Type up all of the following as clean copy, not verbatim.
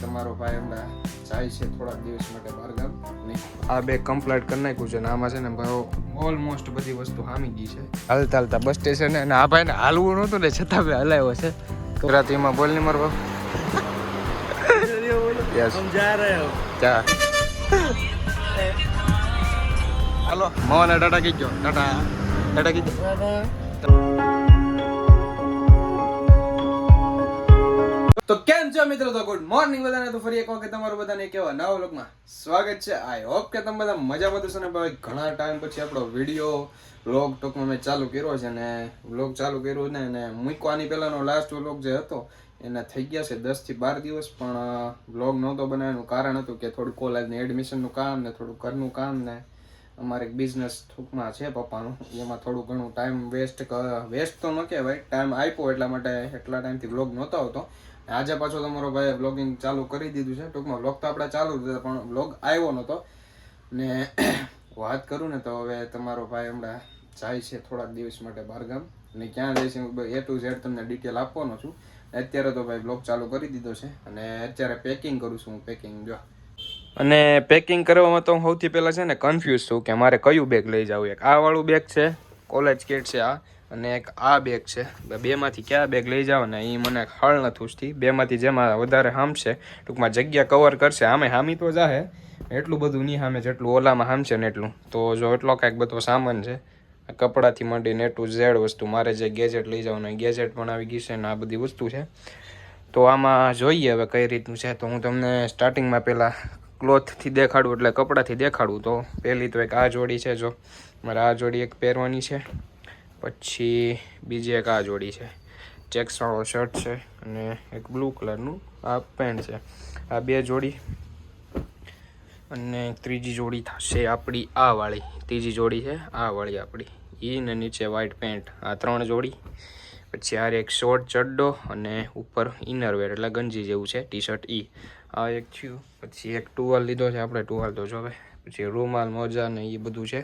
તમારો ભાઈ હમણાં જાય છે થોડાક દિવસ માટે બહારગામ. આ બેગ કમ્પ્લીટ કરી નાખ્યું છે ને આમાં છે ને ભાઈ ઓલમોસ્ટ બધી વસ્તુ હામી ગઈ છે. હાલતા હાલતા બસ સ્ટેશન અને આ ભાઈને હાલવું નહોતું ને છતાં ભાઈ હલાવ્યો છે. ગુજરાતીમાં બોલ નહીં મારો યસ હમ જા રહે હો ક્યાં હાલો મોહન ટાટા કીજો ટાટા કીજો. તો કેમ છો મિત્રો? તો ગુડ મોર્નિંગ બધાને. તો ફરી એક વખત તમારું બધાને કેવા નવા વ્લોગમાં સ્વાગત છે. આઈ હોપ કે તમે બધા મજામાં થશો ને ભાઈ. ઘણા ટાઈમ પછી આપણો વિડીયો વ્લોગ ટોકમાં મેં ચાલુ કર્યો છે ને વ્લોગ ચાલુ કર્યો ને અને મૂકવાની પહેલાનો લાસ્ટ વ્લોગ જે હતો એના થઈ ગયા છે 10 થી 12 દિવસ. પણ વ્લોગ નહોતો બનાવવાનું કારણ હતું કે થોડું કોલેજની એડમિશનનું કામ ને થોડું ઘરનું કામ ને અમારે એક બિઝનેસ ટૂંકમાં છે પપ્પાનું, એમાં થોડું ઘણું ટાઈમ વેસ્ટ તો ન કહેવાય, ટાઈમ આપ્યો એટલા માટે એટલા ટાઈમથી વ્લોગ નહોતો આવતો. આજે પાછો તમારો ભાઈ વ્લોગિંગ ચાલુ કરી દીધું છે. ટૂંકમાં વ્લોગ તો આપણે ચાલુ જ હતા પણ વ્લોગ આવ્યો નહોતો ને વાત કરું ને તો હવે તમારો ભાઈ હમણાં જાય છે થોડાક દિવસ માટે બહારગામ ને ક્યાં જાય છે A to Z તમને ડિટેલ આપવાનો છું. અત્યારે તો ભાઈ વ્લોગ ચાલુ કરી દીધો છે અને અત્યારે પેકિંગ કરું છું હું. પેકિંગ જો અને પેકિંગ કરવામાં તો હું સૌથી પહેલાં છે ને કન્ફ્યુઝ છું કે મારે કયું બેગ લઈ જવું. એક આ વાળું બેગ છે, કોલેજ કિટ છે આ, અને એક આ બેગ છે. બેમાંથી કયા બેગ લઈ જાવ ને એ મને હળ નથી ઉઠતી. બેમાંથી જેમાં વધારે હામશે ટૂંકમાં જગ્યા કવર કરશે. આમે હામી તો જાહે એટલું બધું નહીં હામે જેટલું ઓલામાં હામશે ને એટલું. તો જો એટલો કાંઈક બધો સામાન છે, કપડાથી માંડીને A to Z વસ્તુ, મારે જે ગેજેટ લઈ જવાનું ગેજેટ પણ આવી ગઈ છે ને આ બધી વસ્તુ છે. તો આમાં જોઈએ હવે કઈ રીતનું છે. તો હું તમને સ્ટાર્ટિંગમાં પહેલાં ક્લોથથી દેખાડું એટલે કપડાથી દેખાડું. તો પહેલી તો એક આ જોડી છે, જો મારે આ જોડી એક પહેરવાની છે. પછી બીજી એક આ જોડી છે, ચેક્સવાળો શર્ટ છે અને એક બ્લુ કલરનું આ પેન્ટ છે. આ બે જોડી અને ત્રીજી જોડી થશે આપણી આ વાળી. ત્રીજી જોડી છે આ વાળી આપણી, એ ને નીચે વ્હાઈટ પેન્ટ. આ 3 જોડી. પછી આ એક શોર્ટ ચડ્ડો અને ઉપર ઇનરવેર એટલે ગંજી જેવું છે ટી શર્ટ ઈ. આ એક થયું. પછી એક ટુવાલ લીધો છે આપણે, ટુવાલ તો જોવે. પછી રૂમાલ મોજા ને એ બધું છે.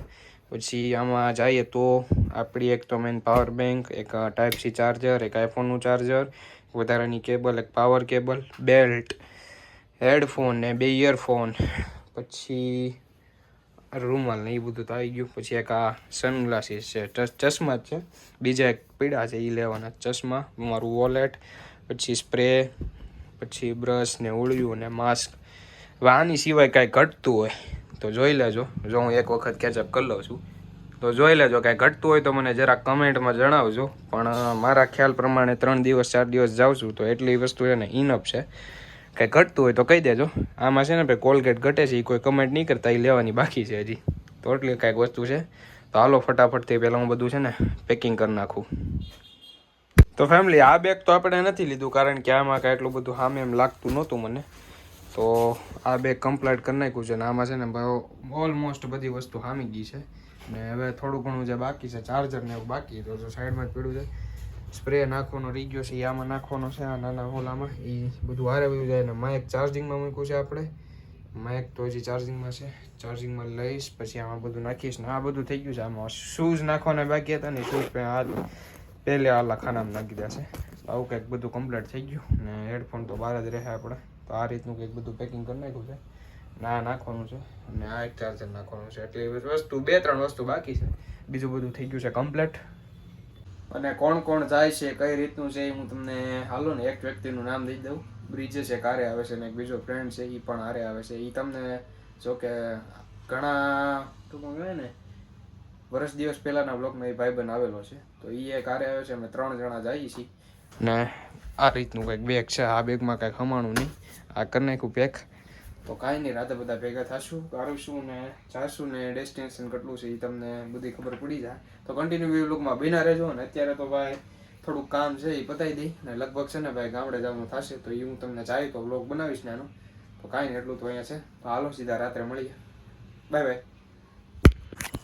પછી આમાં જઈએ તો આપણી એક તો મેન પાવર બેંક, એક ટાઈપ C ચાર્જર, એક આઈફોનનું ચાર્જર, વધારાની કેબલ, એક પાવર કેબલ, બેલ્ટ, હેડફોન ને 2 ઇયરફોન, પછી રૂમાલ ને એ બધું તો આવી ગયું. પછી એક આ સનગ્લાસીસ છે, ચશ્મા જ છે, બીજા એક પીડા છે એ લેવાના ચશ્મા, મારું વોલેટ, પછી સ્પ્રે, પછી બ્રશ ને ઉળિયું ને માસ્ક. હવે આની સિવાય કાંઈ ઘટતું હોય તો જોઈ લેજો. જો હું એક વખત કેચઅપ કરી લઉં છું તો જોઈ લેજો. કાંઈ ઘટતું હોય તો મને જરાક કમેન્ટમાં જણાવજો. પણ મારા ખ્યાલ પ્રમાણે 3 દિવસ 4 દિવસ જાઉં છું તો એટલી વસ્તુ છે ને ઇનફ છે. કાંઈ ઘટતું હોય તો કહી દેજો. આમાં છે ને ભાઈ કોલગેટ ઘટે છે એ કોઈ કમેન્ટ નહીં કરતા, એ લેવાની બાકી છે હજી. તો એટલી કાંઈક વસ્તુ છે. તો હાલો ફટાફટથી પહેલાં હું બધું છે ને પેકિંગ કરી નાખું. તો ફેમિલી આ બેગ તો આપણે નથી લીધું કારણ કે આમાં કાંઈ એટલું બધું સામે એમ લાગતું નહોતું મને. તો આ બેગ કમ્પ્લીટ કરી નાખ્યું છે ને આમાં છે ને ભાઈ ઓલમોસ્ટ બધી વસ્તુ સામી ગઈ છે. ને હવે થોડું ઘણું જે બાકી છે, ચાર્જર ને એવું બાકી તો જો સાઈડમાં જ પડ્યું છે. સ્પ્રે નાખવાનો રહી ગયો છે, એ આમાં નાખવાનો છે, આ નાના હોલામાં. એ બધું હારે બધું જાય ને માઇક ચાર્જિંગમાં મૂક્યું છે આપણે. માઇક તો હજી ચાર્જિંગમાં છે, ચાર્જિંગમાં લઈશ પછી આમાં બધું નાખીશ ને આ બધું થઈ ગયું છે. આમાં શૂઝ નાખવાના બાકી હતા ને શૂઝ પહેલે આલા ખાનામાં નાખી દેશે. આવું કંઈક બધું કમ્પ્લીટ થઈ ગયું ને હેડફોન તો બહાર જ રહે આપણે. તો આ રીતનું કંઈક બધું પેકિંગ કરી નાખ્યું છે. ના નાખવાનું છે અને આ એક ચાર્જર નાખવાનું છે. એટલે વસ્તુ 2-3 વસ્તુ બાકી છે, બીજું બધું થઈ ગયું છે કમ્પ્લીટ. અને કોણ કોણ જાય છે કઈ રીતનું છે એ હું તમને હાલો ને એક વ્યક્તિનું નામ દઈ દઉં. બ્રિજેશ એક હારે આવે છે ને એક બીજો ફ્રેન્ડ છે એ પણ હારે આવે છે. એ તમને જો કે ઘણા ટૂંકમાં કહેવાય ને વર્ષ દિવસ પહેલાંના બ્લોગમાં એ ભાઈબંધ આવેલો છે. તો એ એક હારે આવે છે, અમે 3 જણા જઈએ છીએ. ને આ રીતનું કંઈક બેગ છે. આ બેગમાં કાંઈક હમાણું નહીં, આ કરી નાખ્યું પેક. તો કાંઈ નહીં, રાતે બધા ભેગા થશું, કાઢીશું ને જાશું ને ડેસ્ટિનેશન કેટલું છે એ તમને બધી ખબર પડી જાય. તો કન્ટિન્યુ વ્લોગમાં બિના રહેજો. ને અત્યારે તો ભાઈ થોડુંક કામ છે એ પતાવી દઈ ને લગભગ છે ને ભાઈ ગામડે જવાનું થશે તો એ હું તમને ચાહી તો વ્લોગ બનાવીશ ને એનો. તો કાંઈ નહીં, એટલું તો અહીંયા છે. તો હાલો સીધા રાત્રે મળીએ. Bye bye.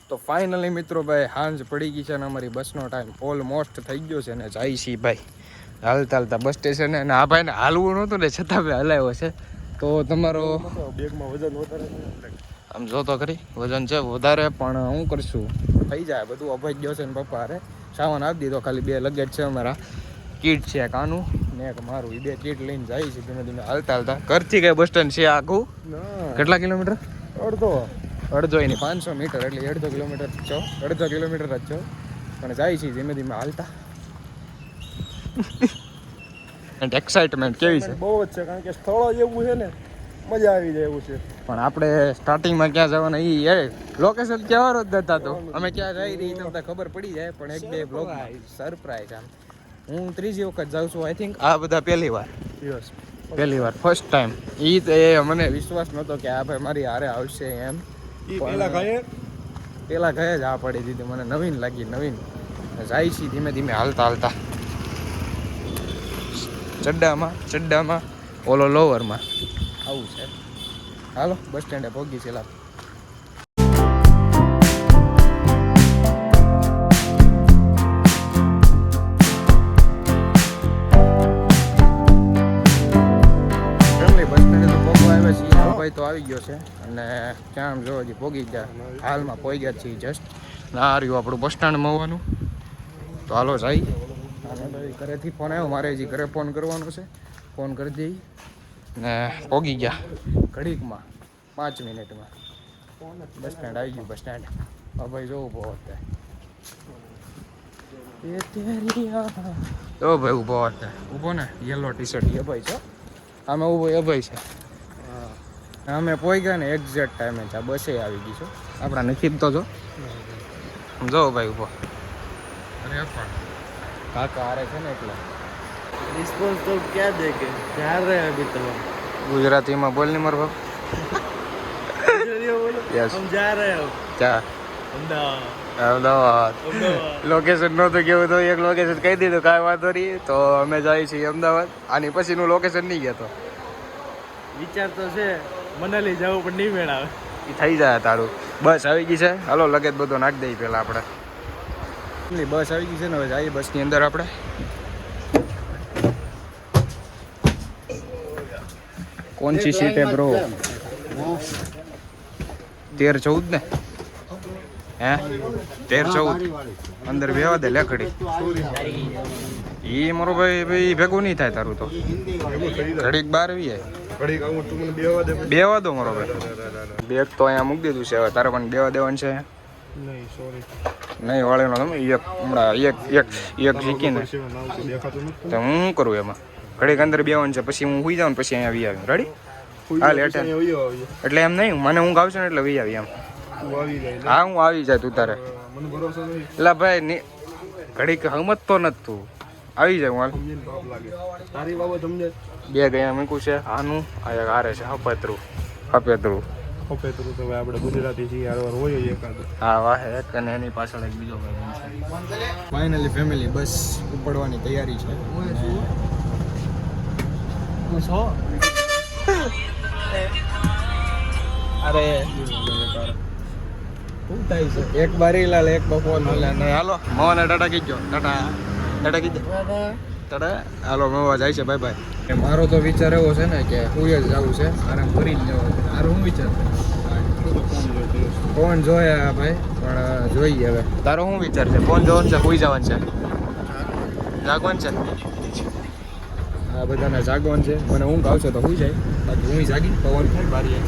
તો ફાઇનલી મિત્રો ભાઈ સાંજ પડી ગઈ છે ને અમારી બસનો ટાઈમ ઓલમોસ્ટ થઈ ગયો છે ને જાય છીએ ભાઈ હાલતા હાલતા બસ સ્ટેશને. અને આ ભાઈને હાલવું નહોતું ને છતાં ભાઈ હલાવ્યો છે. તો તમારો બેગમાં વજન વધારે આમ જો તો ખરી વજન છે વધારે, પણ હું કરશું થઈ જાય બધું. અભાઈ ગયો છે ને પપ્પા અરે સામાન આપી દીધો, ખાલી 2 લગેજ છે અમારા. કીટ છે એક આનું ને એક મારું એ બે કીટ લઈને જાય છે ધીમે ધીમે હાલતા હાલતા. ઘરથી કઈ બસ સ્ટેન્ડ છે આખું? કેટલા કિલોમીટર? અડધો એની 500 મીટર એટલે અડધો કિલોમીટર છો, અડધો કિલોમીટર જ છો, પણ જાય છે ધીમે ધીમે હાલતા. એન્ડ એક્સાઇટમેન્ટ કેવી છે? બહુ જ છે, કારણ કે સ્થળો એવું છે ને મજા આવી જાય એવું છે. પણ આપણે સ્ટાર્ટિંગમાં ક્યાં જવાના એ લોકેશન કહેવાનો જ નતા તો અમે ક્યાં જઈ રહી તમને ખબર પડી જાય, પણ એક બે બ્લોગ સરપ્રાઈઝ. આમ હું ત્રીજી વખત જાઉં છું આઈ થિંક. આ બધા પહેલી વાર ફર્સ્ટ ટાઈમ. મને વિશ્વાસ નહોતો કે આ ભાઈ મારી હારે આવશે એમ. પેલા ગયા જ આ પડી દીધી, મને નવીન લાગી. નવીન જાય છે ધીમે ધીમે હાલતા હાલતા ચડ્ડામાં ઓલો લોવરમાં આવું છે. હાલો બસ સ્ટેન્ડે પહોંચી છે. તો આવી ગયો છે અને ક્યાં આમ જોવા જઈએ પોગી ગયા, હાલમાં પોઈ ગયા છીએ જસ્ટ. ના રહ્યું આપણું બસ સ્ટેન્ડ મળવાનું. તો હાલો જાય. ઘરેથી ફોન આવ્યો, મારે હજી ઘરે ફોન કરવાનો છે. ફોન કરી દઈ ને પોગી ગયા ઘડીકમાં 5 મિનિટમાં બસ સ્ટેન્ડ આવી ગયું. બસ સ્ટેન્ડ હા ભાઈ જોવું બહુ અત્યારે તો ભાઈ ઊભો અત્યારે ઊભો ને યલો ટી શર્ટ એ ભાઈ છે આમે ઊભો એ ભાઈ છે. અમે પોઈ ગયા ને એક્ઝેક્ટ ટાઈમે છે. બસે આવી ગઈ છો આપણા નસીબ તો જો ભાઈ ઊભો. અરે પણ કાકા હારે છે ને એટલે રિસ્પોન્સ તો ક્યાં દે કે જા રહે અભી તો ગુજરાતીમાં બોલ ને મારો બાપ. યસ હમ જા રહે હો ક્યાં? અમદાવાદ. અમદાવાદ. લોકેશન નહોતું કેવું તો એક લોકેશન કહી દીધું, કાંઈ વાંધો નહીં. તો અમે જઈએ છીએ અમદાવાદ. આની પછીનું લોકેશન નહીં ગયા તો વિચાર તો છે મનાલી જવું પણ નહીં મેળ આવે. એ થઈ જાય તારું. બસ આવી ગઈ છે, હાલો લગેજ બધો નાખી દઈએ પહેલાં આપણે. બસ આવી ગઈ છે ને હવે જઈએ બસની અંદર આપણે. कौन सी सीट है ब्रो? 13-14 ને હે 13-14 અંદર બેવા દે લેખડી. ઈ મારો ભાઈ ભેગું નહીં થાય તારું તો. ઘડીક બહાર આવી જાય. બેવા દો મારો ભાઈ. બેગ તો અહીંયા મૂકી દીધું છે, હવે તારે પણ બેવા દેવાનું છે. નહીં વાળેનો તમે એક હમણાં એક શીખીને તો હું શું કરું એમાં? ઘડીક અંદર બેવાનું છે, પછી હું સુઈ જાઉં ને પછી અહીંયા આવી રેડી. હા લેટ એટલે એમ નહીં, મને ઊંઘ આવશે ને એટલે વી આવી એમ. હા હું આવી જાય તું તારે. એટલે ભાઈ ઘડીક સમજતો નથી તું. આવી જાય હું હાલ. બે ગયા મૂકું છે આનું આ હારે છે હપેતરું. તો આપણે ગુજરાતી છીએ હારવાર હોય એકાદ. હા વાહ એક અને એની પાછળ એક બીજો ભાઈ છે. ફાઇનલી ફેમિલી બસ ઉપડવાની તૈયારી છે. અરે શું થાય છે? એક બારીલાલ એક બપોર ને હાલો મવાને ટાટા કીજો. ટાટા કીધે ટાટા. હાલો મવા જાય છે. Bye bye. મારો તો વિચાર એવો છે ને કે હું જ જવું છે, આરામ કરી જ જવું છે. મારો શું વિચાર? ફોન જોયા ભાઈ પણ જોઈએ હવે. તારો શું વિચાર છે? ફોન જોવાનું છે, સુઈ જવાનું છે, જાગવાનું છે? આ બધાને જાગવાનું છે. મને ઊંઘ આવશે તો સુઈ જાય, બાકી હું જાગી પવન થાય બારી.